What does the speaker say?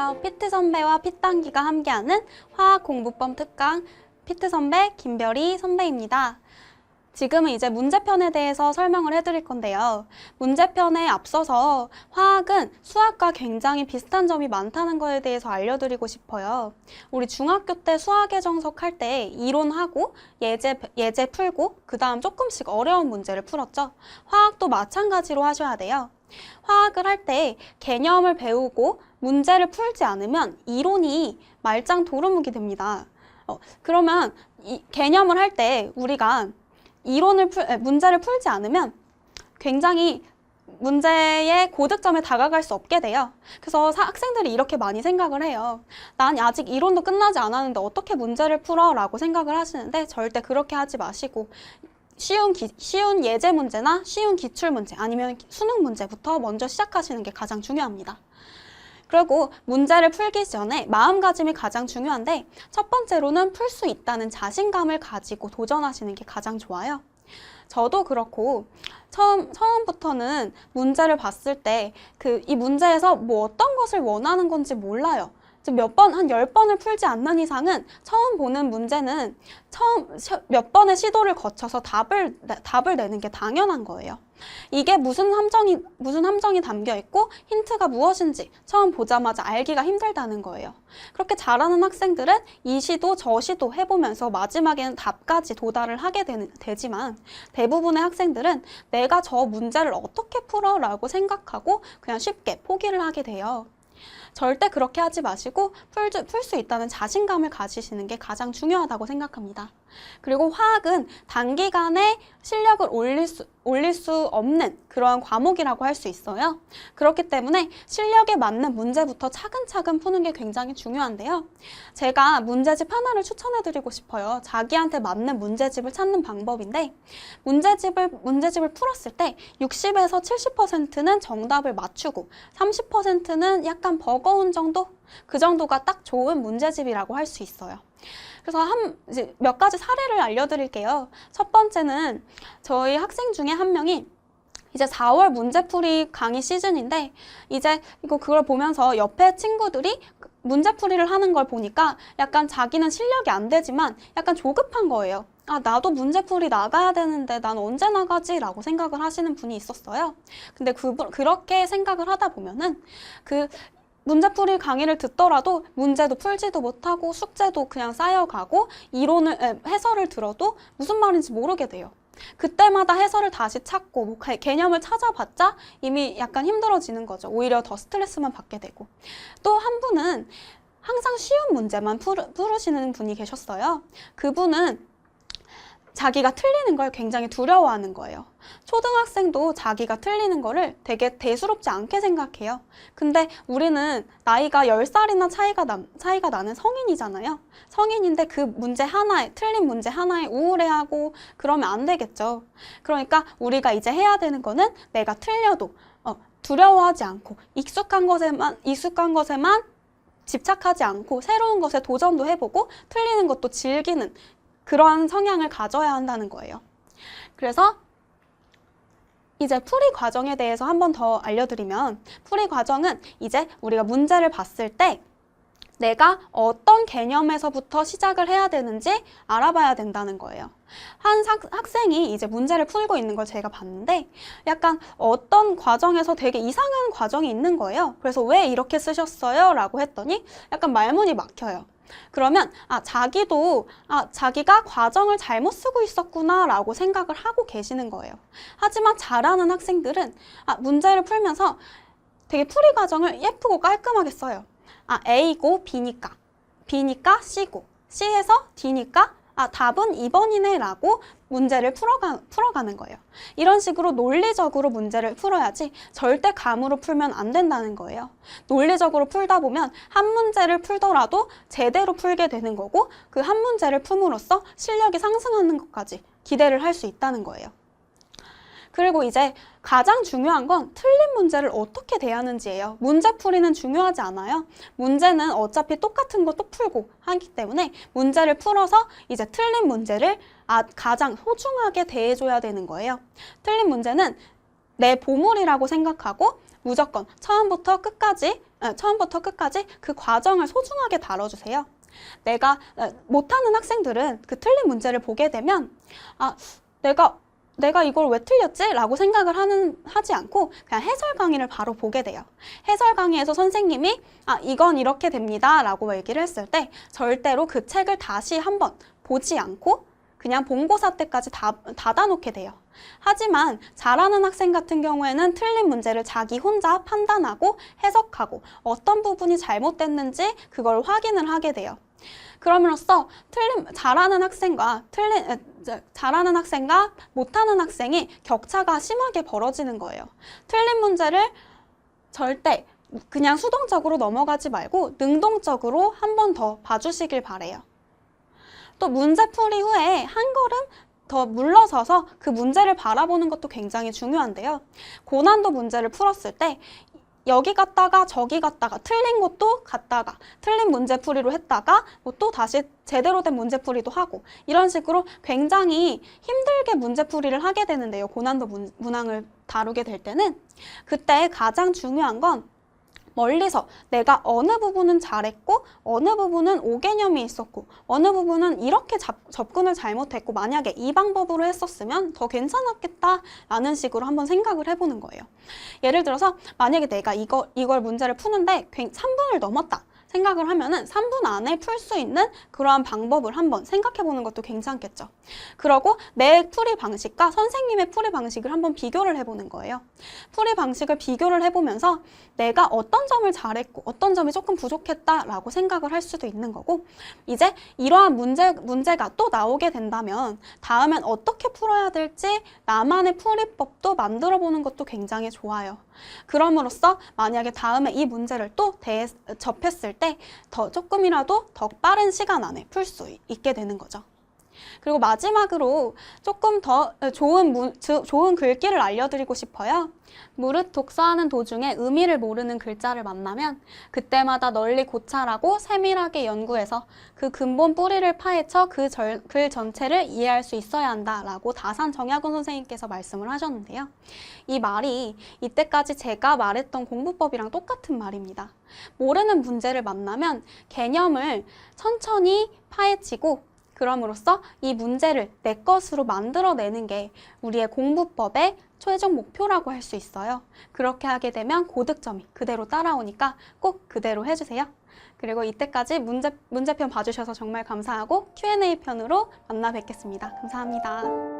안녕하세요. PT 선배와 피단기가 함께하는 화학공부법 특강 PT 선배 김별이 선배입니다. 지금은 이제 문제편에 대해서 설명을 해드릴 건데요. 문제편에 앞서서 화학은 수학과 굉장히 비슷한 점이 많다는 거에 대해서 알려드리고 싶어요. 우리 중학교 때 수학의 정석 할 때 이론하고 예제 풀고 그 다음 조금씩 어려운 문제를 풀었죠. 화학도 마찬가지로 하셔야 돼요. 화학을 할 때 개념을 배우고 문제를 풀지 않으면 이론이 말짱 도루묵이 됩니다. 그러면 이 개념을 할 때 우리가 문제를 풀지 않으면 굉장히 문제의 고득점에 다가갈 수 없게 돼요. 그래서 학생들이 이렇게 많이 생각을 해요. 난 아직 이론도 끝나지 않았는데 어떻게 문제를 풀어? 라고 생각을 하시는데 절대 그렇게 하지 마시고 쉬운 예제 문제나 쉬운 기출 문제 아니면 수능 문제부터 먼저 시작하시는 게 가장 중요합니다. 그리고 문제를 풀기 전에 마음가짐이 가장 중요한데 첫 번째로는 풀 수 있다는 자신감을 가지고 도전하시는 게 가장 좋아요. 저도 그렇고 처음부터는 문제를 봤을 때 이 문제에서 뭐 어떤 것을 원하는 건지 몰라요. 한 10번을 풀지 않는 이상은 처음 보는 문제는 몇 번의 시도를 거쳐서 답을 내는 게 당연한 거예요. 이게 무슨 함정이 담겨 있고 힌트가 무엇인지 처음 보자마자 알기가 힘들다는 거예요. 그렇게 잘하는 학생들은 이 시도 저 시도 해보면서 마지막에는 답까지 도달을 하게 되지만 대부분의 학생들은 내가 저 문제를 어떻게 풀어? 라고 생각하고 그냥 쉽게 포기를 하게 돼요. 절대 그렇게 하지 마시고 풀 수 있다는 자신감을 가지시는 게 가장 중요하다고 생각합니다. 그리고 화학은 단기간에 실력을 올릴 수 없는 그러한 과목이라고 할 수 있어요. 그렇기 때문에 실력에 맞는 문제부터 차근차근 푸는 게 굉장히 중요한데요. 제가 문제집 하나를 추천해드리고 싶어요. 자기한테 맞는 문제집을 찾는 방법인데 문제집을 풀었을 때 60에서 70%는 정답을 맞추고 30%는 약간 버거운 정도? 그 정도가 딱 좋은 문제집이라고 할 수 있어요. 그래서 이제 몇 가지 사례를 알려드릴게요. 첫 번째는 저희 학생 중에 한 명이 이제 4월 문제풀이 강의 시즌인데 이제 그걸 보면서 옆에 친구들이 문제풀이를 하는 걸 보니까 약간 자기는 실력이 안 되지만 약간 조급한 거예요. 아, 나도 문제풀이 나가야 되는데 난 언제 나가지? 라고 생각을 하시는 분이 있었어요. 근데 그렇게 생각을 하다 보면은 문제풀이 강의를 듣더라도 문제도 풀지도 못하고 숙제도 그냥 쌓여가고 해설을 들어도 무슨 말인지 모르게 돼요. 그때마다 해설을 다시 찾고 뭐 개념을 찾아봤자 이미 약간 힘들어지는 거죠. 오히려 더 스트레스만 받게 되고. 또 한 분은 항상 쉬운 문제만 풀으시는 분이 계셨어요. 그분은 자기가 틀리는 걸 굉장히 두려워하는 거예요. 초등학생도 자기가 틀리는 거를 되게 대수롭지 않게 생각해요. 근데 우리는 나이가 10살이나 차이가 나는 성인이잖아요. 성인인데 틀린 문제 하나에 우울해하고 그러면 안 되겠죠. 그러니까 우리가 이제 해야 되는 거는 내가 틀려도 두려워하지 않고 익숙한 것에만 집착하지 않고 새로운 것에 도전도 해보고 틀리는 것도 즐기는 그러한 성향을 가져야 한다는 거예요. 그래서 이제 풀이 과정에 대해서 한 번 더 알려드리면 풀이 과정은 이제 우리가 문제를 봤을 때 내가 어떤 개념에서부터 시작을 해야 되는지 알아봐야 된다는 거예요. 한 학생이 이제 문제를 풀고 있는 걸 제가 봤는데 약간 어떤 과정에서 되게 이상한 과정이 있는 거예요. 그래서 왜 이렇게 쓰셨어요? 라고 했더니 약간 말문이 막혀요. 그러면 자기가 과정을 잘못 쓰고 있었구나 라고 생각을 하고 계시는 거예요. 하지만 잘하는 학생들은 문제를 풀면서 되게 풀이 과정을 예쁘고 깔끔하게 써요. A고 B니까 C고 C에서 D니까 답은 2번이네 라고 문제를 풀어가는 거예요. 이런 식으로 논리적으로 문제를 풀어야지 절대 감으로 풀면 안 된다는 거예요. 논리적으로 풀다 보면 한 문제를 풀더라도 제대로 풀게 되는 거고 그 한 문제를 품으로써 실력이 상승하는 것까지 기대를 할 수 있다는 거예요. 그리고 이제 가장 중요한 건 틀린 문제를 어떻게 대하는지예요. 문제풀이는 중요하지 않아요. 문제는 어차피 똑같은 거 또 풀고 하기 때문에 문제를 풀어서 이제 틀린 문제를 가장 소중하게 대해줘야 되는 거예요. 틀린 문제는 내 보물이라고 생각하고 무조건 처음부터 끝까지 처음부터 끝까지 그 과정을 소중하게 다뤄주세요. 내가 못하는 학생들은 그 틀린 문제를 보게 되면 내가 이걸 왜 틀렸지? 라고 생각을 하지 않고 그냥 해설 강의를 바로 보게 돼요. 해설 강의에서 선생님이 이건 이렇게 됩니다 라고 얘기를 했을 때 절대로 그 책을 다시 한번 보지 않고 그냥 본고사 때까지 닫아놓게 돼요. 하지만 잘하는 학생 같은 경우에는 틀린 문제를 자기 혼자 판단하고 해석하고 어떤 부분이 잘못됐는지 그걸 확인을 하게 돼요. 그럼으로써 잘하는 학생과 못하는 학생이 격차가 심하게 벌어지는 거예요. 틀린 문제를 절대 그냥 수동적으로 넘어가지 말고 능동적으로 한 번 더 봐주시길 바래요. 또 문제풀이 후에 한 걸음 더 물러서서 그 문제를 바라보는 것도 굉장히 중요한데요. 고난도 문제를 풀었을 때 여기 갔다가 저기 갔다가 틀린 것도 갔다가 틀린 문제풀이로 했다가 또 다시 제대로 된 문제풀이도 하고 이런 식으로 굉장히 힘들게 문제풀이를 하게 되는데요. 고난도 문항을 다루게 될 때는 그때 가장 중요한 건 멀리서 내가 어느 부분은 잘했고 어느 부분은 오개념이 있었고 어느 부분은 이렇게 접근을 잘못했고 만약에 이 방법으로 했었으면 더 괜찮았겠다라는 식으로 한번 생각을 해보는 거예요. 예를 들어서 만약에 내가 이걸 문제를 푸는데 3분을 넘었다. 생각을 하면은 3분 안에 풀 수 있는 그러한 방법을 한번 생각해 보는 것도 괜찮겠죠. 그러고 내 풀이 방식과 선생님의 풀이 방식을 한번 비교를 해보는 거예요. 풀이 방식을 비교를 해보면서 내가 어떤 점을 잘했고 어떤 점이 조금 부족했다라고 생각을 할 수도 있는 거고 이제 이러한 문제가 또 나오게 된다면 다음엔 어떻게 풀어야 될지 나만의 풀이법도 만들어 보는 것도 굉장히 좋아요. 그럼으로써 만약에 다음에 이 문제를 또 접했을 때 조금이라도 더 빠른 시간 안에 풀 수 있게 되는 거죠. 그리고 마지막으로 조금 더 좋은 글귀를 알려드리고 싶어요. 무릇 독서하는 도중에 의미를 모르는 글자를 만나면 그때마다 널리 고찰하고 세밀하게 연구해서 그 근본 뿌리를 파헤쳐 글 전체를 이해할 수 있어야 한다라고 다산 정약원 선생님께서 말씀을 하셨는데요. 이 말이 이때까지 제가 말했던 공부법이랑 똑같은 말입니다. 모르는 문제를 만나면 개념을 천천히 파헤치고 그럼으로써 이 문제를 내 것으로 만들어내는 게 우리의 공부법의 최종 목표라고 할 수 있어요. 그렇게 하게 되면 고득점이 그대로 따라오니까 꼭 그대로 해주세요. 그리고 이때까지 문제편 봐주셔서 정말 감사하고 Q&A 편으로 만나 뵙겠습니다. 감사합니다.